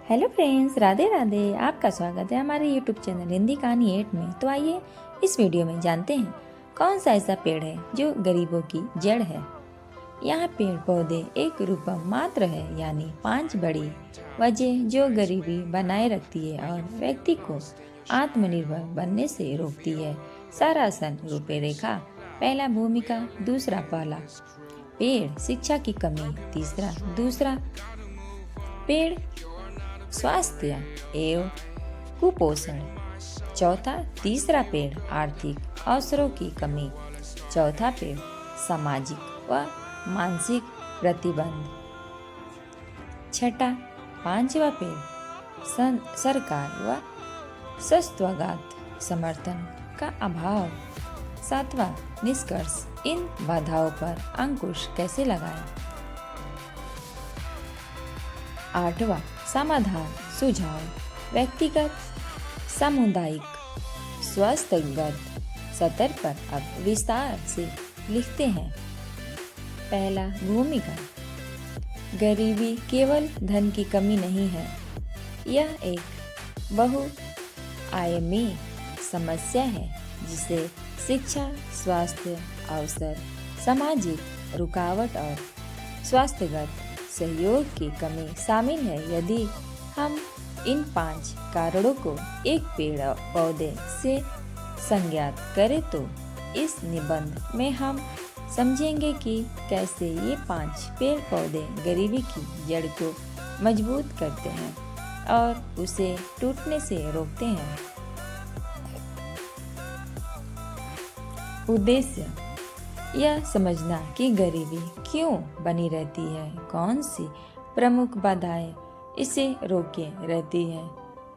Hello friends, Radhe Radhe. आपका स्वागत है हमारे यूट्यूब चैनल हिंदी कहानी 8 में। तो आइए इस वीडियो में जानते हैं कौन सा ऐसा पेड़ है जो गरीबों की जड़ है। यहाँ पेड़ पौधे एक रूपम मात्र है, यानी 5 बड़ी वजह जो गरीबी बनाए रखती है और व्यक्ति को आत्मनिर्भर बनने से रोकती है। सारांश रूपरेखा। पहला भूमिका, दूसरा पहला पेड़ शिक्षा की कमी, तीसरा दूसरा पेड़ स्वास्थ्य एवं कुपोषण, चौथा तीसरा पेड़ आर्थिक अवसरों की कमी, चौथा पेड़ सामाजिक व मानसिक प्रतिबंध, छठा पांचवा पेड़ सरकार व संस्थागत समर्थन का अभाव, सातवां निष्कर्ष, इन बाधाओं पर अंकुश कैसे लगाएं, आठवां समाधान सुझाव, व्यक्तिगत सामुदायिक स्वास्थ्यगत स्तर पर अब विस्तार से लिखते हैं। पहला भूमिका, गरीबी केवल धन की कमी नहीं है, यह एक बहुआयामी समस्या है जिसे शिक्षा, स्वास्थ्य अवसर, सामाजिक रुकावट और स्वास्थ्यगत सहयोग की कमी शामिल है। यदि हम इन 5 कारणों को एक पेड़ पौधे से संज्ञात करें तो इस निबंध में हम समझेंगे कि कैसे ये 5 पेड़ पौधे गरीबी की जड़ को मजबूत करते हैं और उसे टूटने से रोकते हैं। उद्देश्य, यह समझना कि गरीबी क्यों बनी रहती है, कौन सी प्रमुख बाधाएं इसे रोके रहती है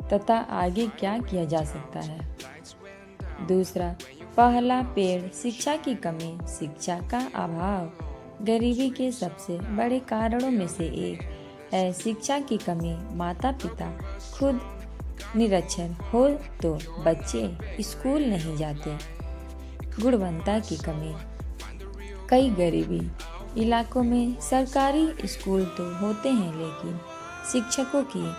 तथा आगे क्या किया जा सकता है। दूसरा, पहला पेड़ शिक्षा की कमी, शिक्षा का अभाव गरीबी के सबसे बड़े कारणों में से एक है। शिक्षा की कमी, माता पिता खुद निरक्षर हो तो बच्चे स्कूल नहीं जाते। गुणवत्ता की कमी, कई गरीबी इलाकों में सरकारी स्कूल तो होते हैं लेकिन शिक्षकों की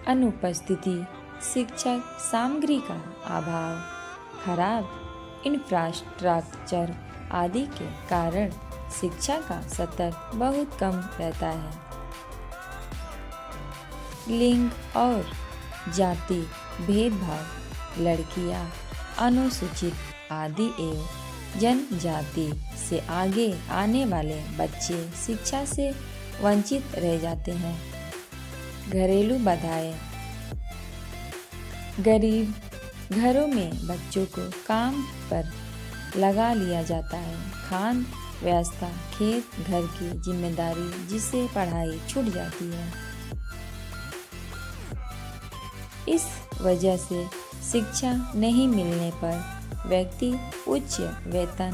अनुपस्थिति, शिक्षक सामग्री का अभाव, खराब इंफ्रास्ट्रक्चर आदि के कारण शिक्षा का स्तर बहुत कम रहता है। लिंग और जाति भेदभाव, लड़कियां, अनुसूचित आदि एवं जनजाति से आगे आने वाले बच्चे शिक्षा से वंचित रह जाते हैं। घरेलू बाधाएं, गरीब घरों में बच्चों को काम पर लगा लिया जाता है। खान व्यवस्था, खेत, घर की जिम्मेदारी जिससे पढ़ाई छूट जाती है। इस वजह से शिक्षा नहीं मिलने पर व्यक्ति उच्च वेतन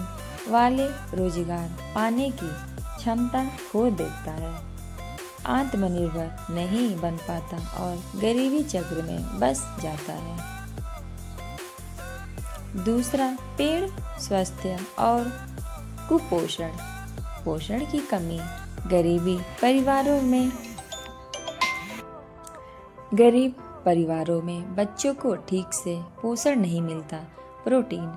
वाले रोजगार पाने की क्षमता खो देता है, आत्मनिर्भर नहीं बन पाता और गरीबी चक्र में बस जाता है। दूसरा पेड़ स्वास्थ्य और कुपोषण, पोषण की कमी, गरीब परिवारों में बच्चों को ठीक से पोषण नहीं मिलता। प्रोटीन,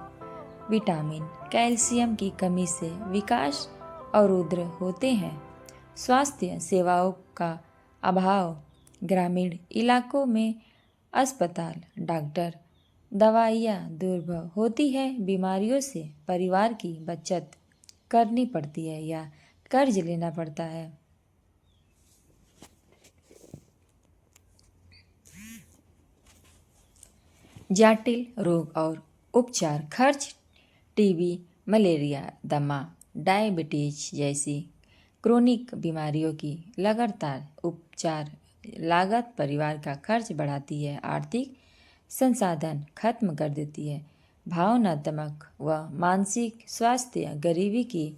विटामिन, कैल्शियम की कमी से विकास अवरुद्ध होते हैं। स्वास्थ्य सेवाओं का अभाव, ग्रामीण इलाकों में अस्पताल, डॉक्टर, दवाइयाँ दुर्लभ होती है। बीमारियों से परिवार की बचत करनी पड़ती है या कर्ज लेना पड़ता है। जटिल रोग और उपचार खर्च, टीबी, मलेरिया, दमा, डायबिटीज जैसी क्रोनिक बीमारियों की लगातार उपचार लागत परिवार का खर्च बढ़ाती है, आर्थिक संसाधन खत्म कर देती है। भावनात्मक व मानसिक स्वास्थ्य, गरीबी की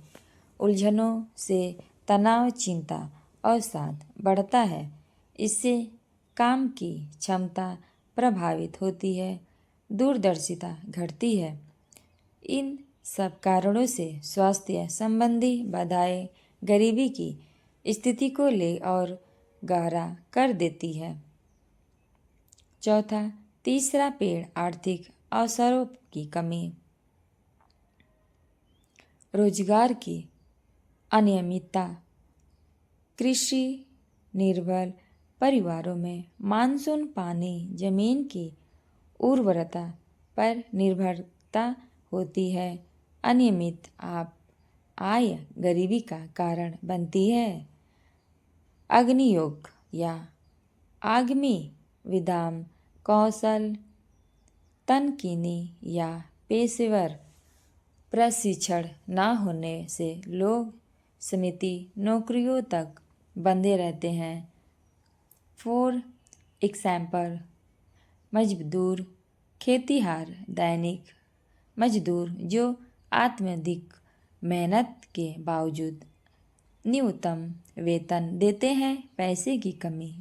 उलझनों से तनाव, चिंता, अवसाद बढ़ता है। इससे काम की क्षमता प्रभावित होती है, दूरदर्शिता घटती है। इन सब कारणों से स्वास्थ्य संबंधी बाधाएं गरीबी की स्थिति को ले और गहरा कर देती है। चौथा, तीसरा पेड़ आर्थिक अवसरों की कमी। रोजगार की अनियमितता, कृषि निर्भर परिवारों में मानसून पानी, जमीन की उर्वरता पर निर्भरता होती है। अनियमित आय गरीबी का कारण बनती है। अग्नियोग या आगामी विदाम कौशल, तकनीकी या पेशेवर प्रशिक्षण न होने से लोग समिति नौकरियों तक बंधे रहते हैं। फॉर एग्जाम्पल, मजदूर, खेतिहर, दैनिक मजदूर जो आत्मधिक मेहनत के बावजूद न्यूनतम वेतन देते हैं। पैसे की कमी,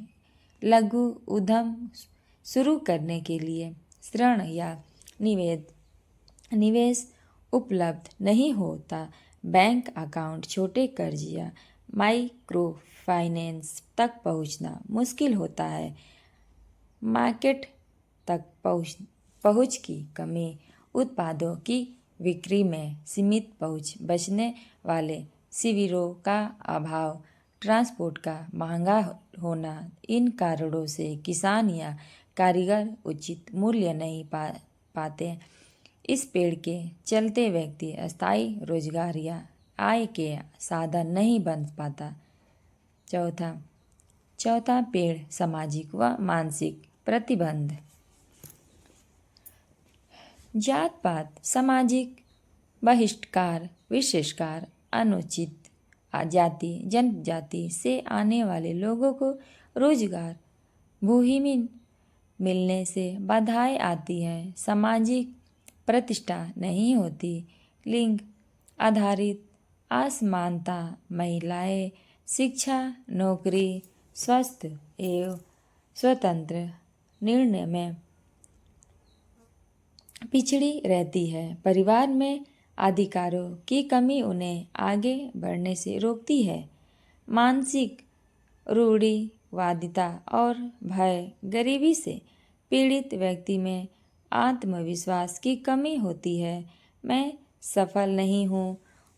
लघु उद्यम शुरू करने के लिए ऋण या निवेश उपलब्ध नहीं होता। बैंक अकाउंट, छोटे कर्ज या माइक्रो फाइनेंस तक पहुंचना मुश्किल होता है। मार्केट तक पहुंच की कमी, उत्पादों की बिक्री में सीमित पहुंच, बचने वाले शिविरों का अभाव, ट्रांसपोर्ट का महंगा होना, इन कारणों से किसान या कारीगर उचित मूल्य नहीं पाते। इस पेड़ के चलते व्यक्ति अस्थायी रोजगार या आय के साधन नहीं बन पाता। चौथा पेड़ सामाजिक व मानसिक प्रतिबंध। जात पात, सामाजिक बहिष्कार, विशेषकर अनुचित जाति जनजाति से आने वाले लोगों को रोजगार भूमिहीन मिलने से बाधाएं आती हैं। सामाजिक प्रतिष्ठा नहीं होती। लिंग आधारित असमानता, महिलाएं शिक्षा, नौकरी, स्वास्थ्य एवं स्वतंत्र निर्णय में पिछड़ी रहती है। परिवार में अधिकारों की कमी उन्हें आगे बढ़ने से रोकती है। मानसिक रूढ़िवादिता और भय, गरीबी से पीड़ित व्यक्ति में आत्मविश्वास की कमी होती है। मैं सफल नहीं हो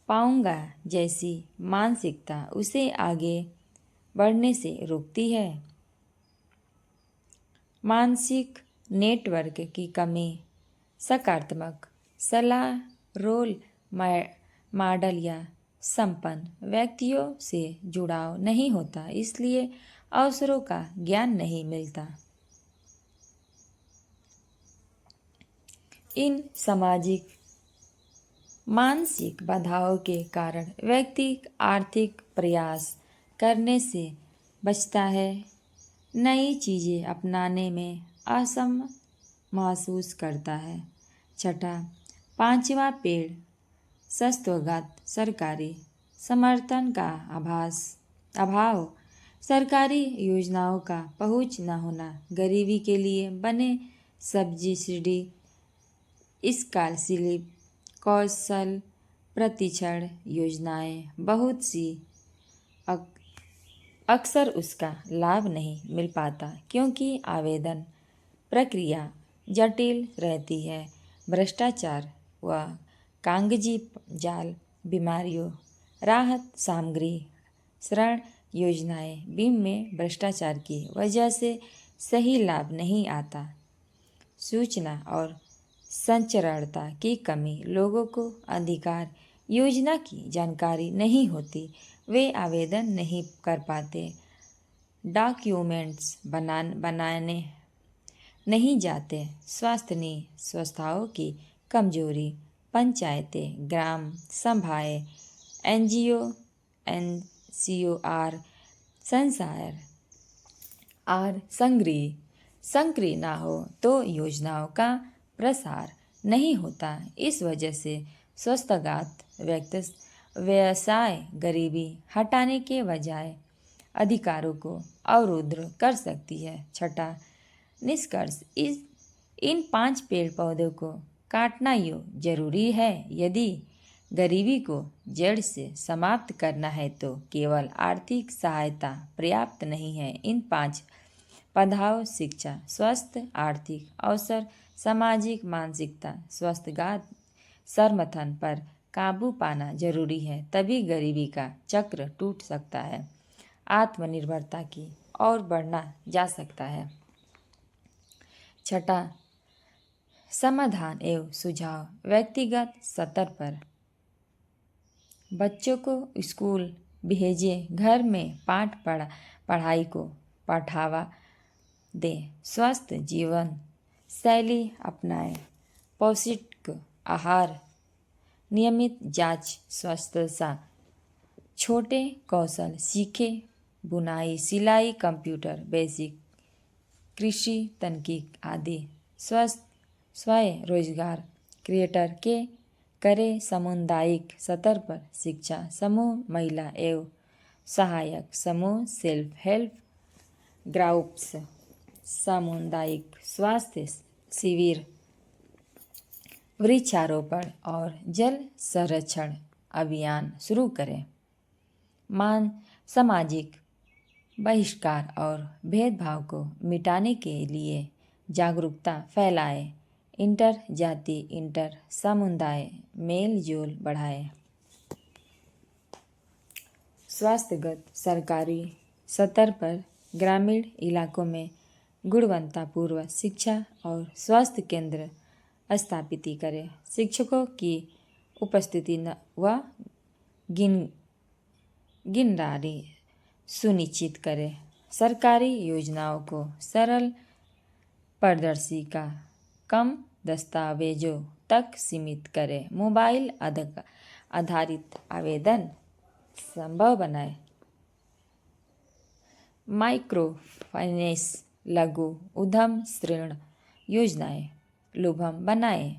पाऊंगा जैसी मानसिकता उसे आगे बढ़ने से रोकती है। मानसिक नेटवर्क की कमी, सकारात्मक सलाह, रोल मॉडल या संपन्न व्यक्तियों से जुड़ाव नहीं होता, इसलिए अवसरों का ज्ञान नहीं मिलता। इन सामाजिक मानसिक बाधाओं के कारण व्यक्ति आर्थिक प्रयास करने से बचता है, नई चीज़ें अपनाने में असमर्थ महसूस करता है। पांचवा पेड़ संस्थागत सरकारी समर्थन का अभाव, सरकारी योजनाओं का पहुंच न होना, गरीबी के लिए बने सब्सिडी, स्कॉलरशिप, कौशल प्रशिक्षण योजनाएं बहुत सी अक्सर उसका लाभ नहीं मिल पाता क्योंकि आवेदन प्रक्रिया जटिल रहती है। भ्रष्टाचार व कागजी जाल, बीमारियों, राहत सामग्री, ऋण योजनाएं, बीम में भ्रष्टाचार की वजह से सही लाभ नहीं आता। सूचना और संचारता की कमी, लोगों को अधिकार योजना की जानकारी नहीं होती, वे आवेदन नहीं कर पाते, डॉक्यूमेंट्स बनाने नहीं जाते। स्वास्थ्य संस्थाओं की कमजोरी, पंचायतें, ग्राम सभाएं, एनजीओ, एनसीओआर संसार और सक्रिय ना हो तो योजनाओं का प्रसार नहीं होता। इस वजह से संस्थागत व्यवसाय गरीबी हटाने के बजाय अधिकारों को अवरुद्ध कर सकती है। निष्कर्ष, इन 5 पेड़ पौधों को काटना जरूरी है। यदि गरीबी को जड़ से समाप्त करना है तो केवल आर्थिक सहायता पर्याप्त नहीं है। इन 5 पड़ाव शिक्षा, स्वस्थ आर्थिक अवसर, सामाजिक मानसिकता, स्वस्थगात समर्थन पर काबू पाना जरूरी है, तभी गरीबी का चक्र टूट सकता है, आत्मनिर्भरता की ओर बढ़ना जा सकता है। छठा, समाधान एवं सुझाव व्यक्तिगत स्तर पर बच्चों को स्कूल भेजें, घर में पढ़ाई को बढ़ावा दें, स्वस्थ जीवन शैली अपनाएं, पौष्टिक आहार, नियमित जांच, स्वच्छता, छोटे कौशल सीखें, बुनाई, सिलाई, कंप्यूटर, बेसिक, कृषि, तकनीक आदि, स्वयं रोजगार क्रिएटर के करें, सामुदायिक स्तर पर शिक्षा समूह, महिला एवं सहायक समूह, सेल्फ हेल्प ग्रुप्स, सामुदायिक स्वास्थ्य शिविर, वृक्षारोपण और जल संरक्षण अभियान शुरू करें। सामाजिक बहिष्कार और भेदभाव को मिटाने के लिए जागरूकता फैलाएं, इंटर जाति इंटर समुदाय मेल जोल बढ़ाएं। स्वास्थ्यगत सरकारी स्तर पर ग्रामीण इलाकों में गुणवत्तापूर्ण शिक्षा और स्वास्थ्य केंद्र स्थापित करें, शिक्षकों की उपस्थिति व गिनदारी सुनिश्चित करें, सरकारी योजनाओं को सरल पारदर्शी का कम दस्तावेजों तक सीमित करें, मोबाइल आधारित आवेदन संभव बनाएं, माइक्रो फाइनेंस लघु उद्यम ऋण योजनाएं सुलभ बनाएं,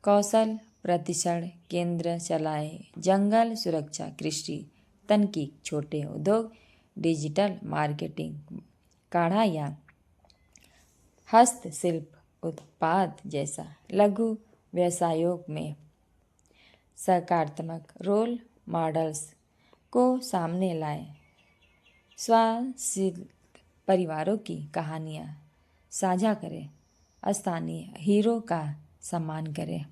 कौशल प्रशिक्षण केंद्र चलाएं, जंगल सुरक्षा, कृषि तकनीक, छोटे उद्योग, डिजिटल मार्केटिंग, काढ़ा या हस्तशिल्प उत्पाद जैसा लघु व्यवसायों में सकारात्मक रोल मॉडल्स को सामने लाएं, स्वशासित परिवारों की कहानियाँ साझा करें, स्थानीय हीरो का सम्मान करें।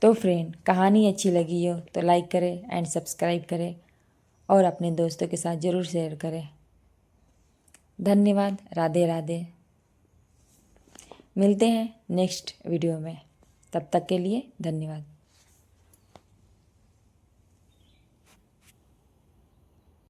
तो फ्रेंड, कहानी अच्छी लगी हो तो लाइक करें एंड सब्सक्राइब करें और अपने दोस्तों के साथ ज़रूर शेयर करें। धन्यवाद। राधे राधे। मिलते हैं नेक्स्ट वीडियो में, तब तक के लिए धन्यवाद।